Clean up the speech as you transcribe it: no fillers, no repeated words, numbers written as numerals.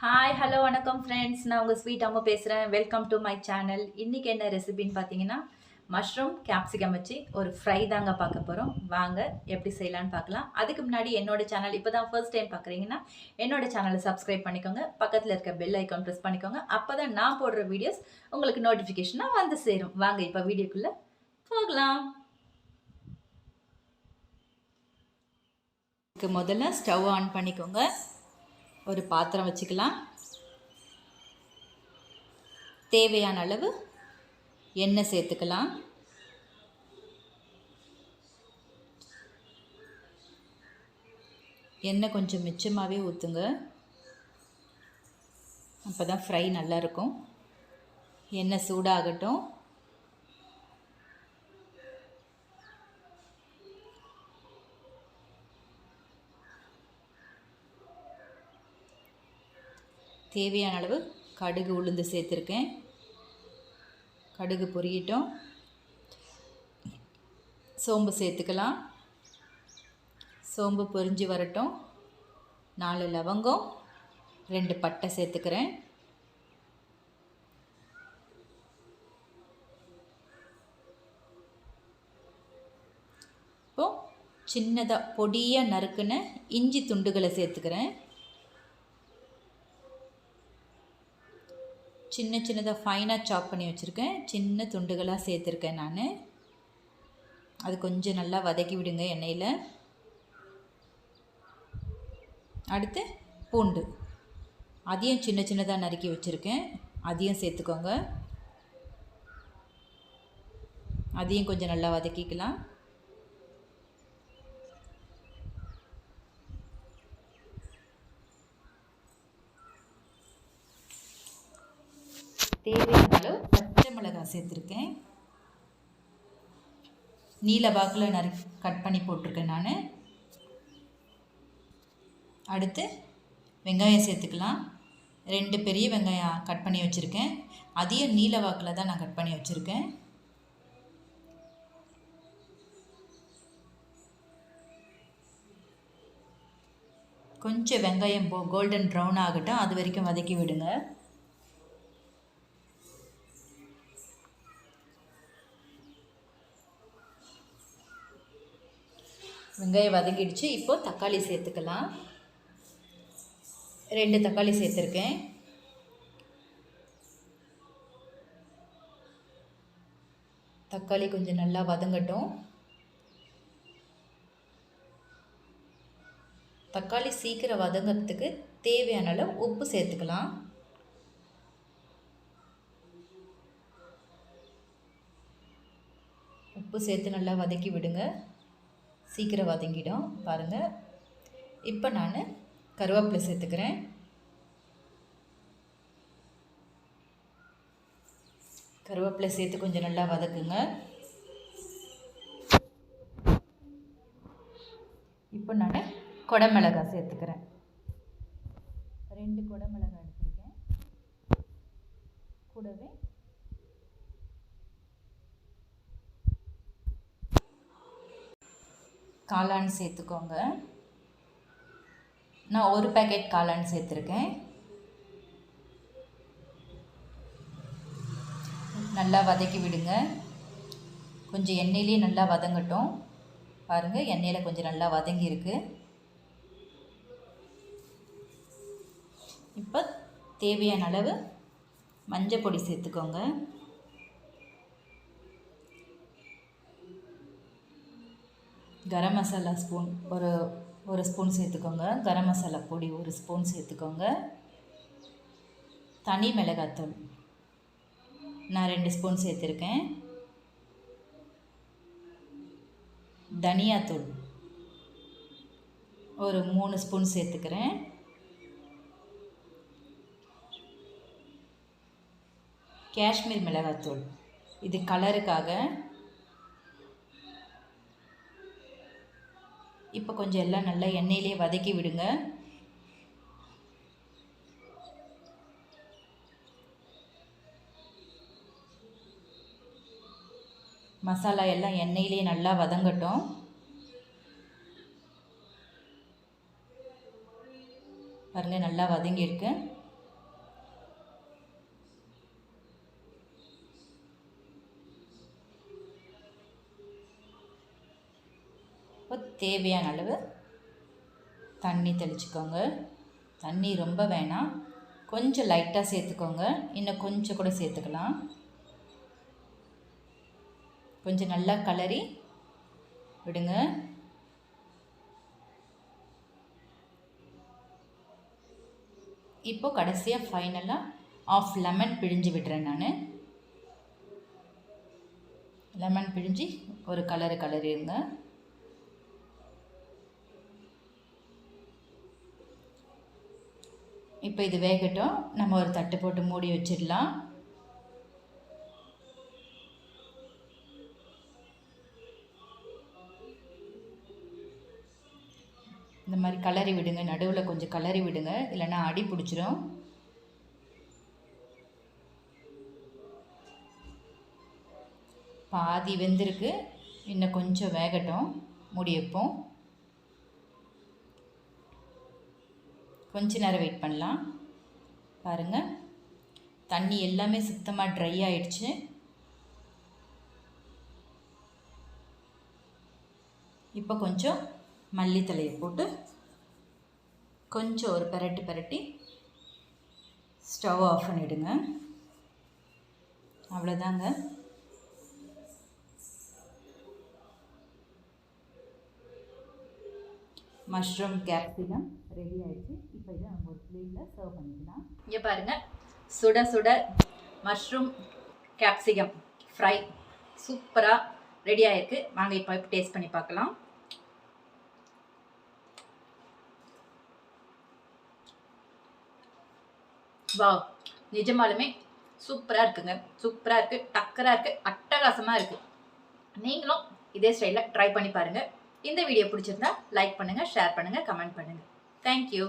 Hi hello வணக்கம் friends, நான் உங்கள் SweetAmmu பேசுகிறேன். Welcome to my channel. இன்றைக்கி என்ன ரெசிபின்னு பார்த்தீங்கன்னா, மஷ்ரூம் கேப்சிகம் வச்சு ஒரு ஃப்ரை தாங்க பார்க்க போகிறோம். வாங்க எப்படி செய்யலான்னு பார்க்கலாம். அதுக்கு முன்னாடி என்னோடய சேனல் இப்போ தான் ஃபர்ஸ்ட் டைம் பார்க்குறீங்கன்னா என்னோடய சேனலை சப்ஸ்கிரைப் பண்ணிக்கோங்க. பக்கத்தில் இருக்க பெல் ஐக்கான் ப்ரெஸ் பண்ணிக்கோங்க. அப்போ தான் நான் போடுற வீடியோஸ் உங்களுக்கு நோட்டிஃபிகேஷனாக வந்து சேரும். வாங்க இப்போ வீடியோக்குள்ளே போகலாம். முதல்ல ஸ்டவ் ஆன் பண்ணிக்கோங்க. ஒரு பாத்திரம் வச்சுக்கலாம். தேவையான அளவு எண்ணெய் சேர்த்துக்கலாம். எண்ணெய் கொஞ்சம் மிச்சமாகவே ஊற்றுங்க, அப்போ தான் ஃப்ரை நல்லாயிருக்கும். எண்ணெய் சூடாகட்டும். தேவையான அளவு கடுகு உளுந்து சேர்த்துருக்கேன். கடுகு பொரியட்டும். சோம்பு சேர்த்துக்கலாம். சோம்பு பொரிஞ்சு வரட்டும். 4 லவங்கம், 2 பட்டை சேர்த்துக்கிறேன். இப்போது சின்னதாக பொடியாக நறுக்குன இஞ்சி துண்டுகளை சேர்த்துக்கிறேன். சின்ன சின்னதாக ஃபைனாக சாப் பண்ணி வச்சுருக்கேன். சின்ன துண்டுகளாக சேர்த்துருக்கேன் நான். அது கொஞ்சம் நல்லா வதக்கி விடுங்க எண்ணெயில். அடுத்து பூண்டு, அதையும் சின்ன சின்னதாக நறுக்கி வச்சுருக்கேன். அதையும் சேர்த்துக்கோங்க. அதையும் கொஞ்சம் நல்லா வதக்கிக்கலாம். தேவையான அளவு பச்சை மிளகாய் சேர்த்துருக்கேன். நீல வாக்கில் கட் பண்ணி போட்டிருக்கேன் நான். அடுத்து வெங்காயம் சேர்த்துக்கலாம். 2 பெரிய வெங்காயம் கட் பண்ணி வச்சுருக்கேன். அதையும் நீல வாக்கில் தான் நான் கட் பண்ணி வச்சுருக்கேன். கொஞ்சம் வெங்காயம் கோல்டன் ப்ரௌன் ஆகட்டும், அது வரைக்கும் வதக்கி விடுங்க. வெங்காயம் வதங்கிடுச்சு. இப்போது தக்காளி சேர்த்துக்கலாம். 2 தக்காளி சேர்த்துருக்கேன். தக்காளி கொஞ்சம் நல்லா வதங்கட்டும். தக்காளி சீக்கிரம் வதங்கிறதுக்கு தேவையான அளவு உப்பு சேர்த்துக்கலாம். உப்பு சேர்த்து நல்லா வதக்கி விடுங்க. சீக்கிரம் வதங்கிடும் பாருங்கள். இப்போ நான் கருவேப்பிலை சேர்த்துக்கிறேன். கருவேப்பிலை சேர்த்து கொஞ்சம் நல்லா வதக்குங்க. இப்போ நான் குடமிளகாய் சேர்த்துக்கிறேன். 2 குடமிளகாய் எடுத்துருக்கேன். கூடவே காளான் சேர்த்துக்கோங்க. நான் 1 பேக்கெட் காளான் சேர்த்துருக்கேன். நல்லா வதக்கி விடுங்க. கொஞ்சம் எண்ணெயிலே நல்லா வதங்கட்டும். பாருங்கள், எண்ணெயில் கொஞ்சம் நல்லா வதங்கியிருக்கு. இப்போ தேவையான அளவு மஞ்சள் பொடி சேர்த்துக்கோங்க. கரம் மசாலா ஸ்பூன் ஒரு ஸ்பூன் சேர்த்துக்கோங்க. கரம் மசாலா பொடி 1 ஸ்பூன் சேர்த்துக்கோங்க. தனி மிளகாத்தூள் நான் 2 ஸ்பூன் சேர்த்துருக்கேன். தனியாத்தூள் ஒரு 3 ஸ்பூன் சேர்த்துக்கிறேன். காஷ்மீர் மிளகாத்தூள், இது கலருக்காக. இப்போ கொஞ்சம் எல்லாம் நல்லா எண்ணெயிலே வதக்கி விடுங்க. மசாலா எல்லாம் எண்ணெயிலே நல்லா வதங்கட்டும். பாருங்கள், நல்லா வதங்கியிருக்கு. தேவையான அளவு தண்ணி தெளிச்சுக்கோங்க. தண்ணி ரொம்ப வேணாம், கொஞ்சம் லைட்டாக சேர்த்துக்கோங்க. இன்னும் கொஞ்சம் கூட சேர்த்துக்கலாம். கொஞ்சம் நல்லா கலரி விடுங்க. இப்போ கடைசியாக ஃபைனலாக ஆஃப் லெமன் பிழிஞ்சு விடுறேன். நான் லெமன் பிழிஞ்சு ஒரு கலரிடுங்க. இப்போ இது வேகட்டும். நம்ம ஒரு தட்டு போட்டு மூடி வச்சிடலாம். இந்த மாதிரி கலரி விடுங்க. நடுவில் கொஞ்சம் கலரி விடுங்க, இல்லைன்னா அடி பிடிச்சிரும். பாதி வெந்திருக்கு, இன்னும் கொஞ்சம் வேகட்டும். மூடி வைப்போம். கொஞ்ச நேரம் வெயிட் பண்ணலாம். பாருங்கள், தண்ணி எல்லாமே சுத்தமாக ட்ரை ஆயிடுச்சு. இப்போ கொஞ்சம் மல்லித்தலையை போட்டு கொஞ்சம் ஒரு பெரட்டி ஸ்டவ் ஆஃப் பண்ணிவிடுங்க. அவ்வளோதாங்க. மஷ்ரூம் கேப்சிகம் ரெடி ஆகிடுச்சு. இப்போ இதை நம்ம ஒரு பிளேட்டில் சர்வ் பண்ணிக்கலாம். இங்கே பாருங்கள், சுட சுட மஷ்ரூம் கேப்சிகம் ஃப்ரை சூப்பராக ரெடி ஆகிருக்கு. வாங்க இப்போ டேஸ்ட் பண்ணி பார்க்கலாம். வாவ், நிஜமாலுமே சூப்பராக இருக்குங்க. சூப்பராக இருக்குது, டக்கராக இருக்குது, அட்டகாசமாக இருக்குது. நீங்களும் இதே ஸ்டைலில் ட்ரை பண்ணி பாருங்கள். இந்த வீடியோ பிடிச்சிருந்தா லைக் பண்ணுங்கள், ஷேர் பண்ணுங்கள், கமெண்ட் பண்ணுங்கள். தேங்க்யூ.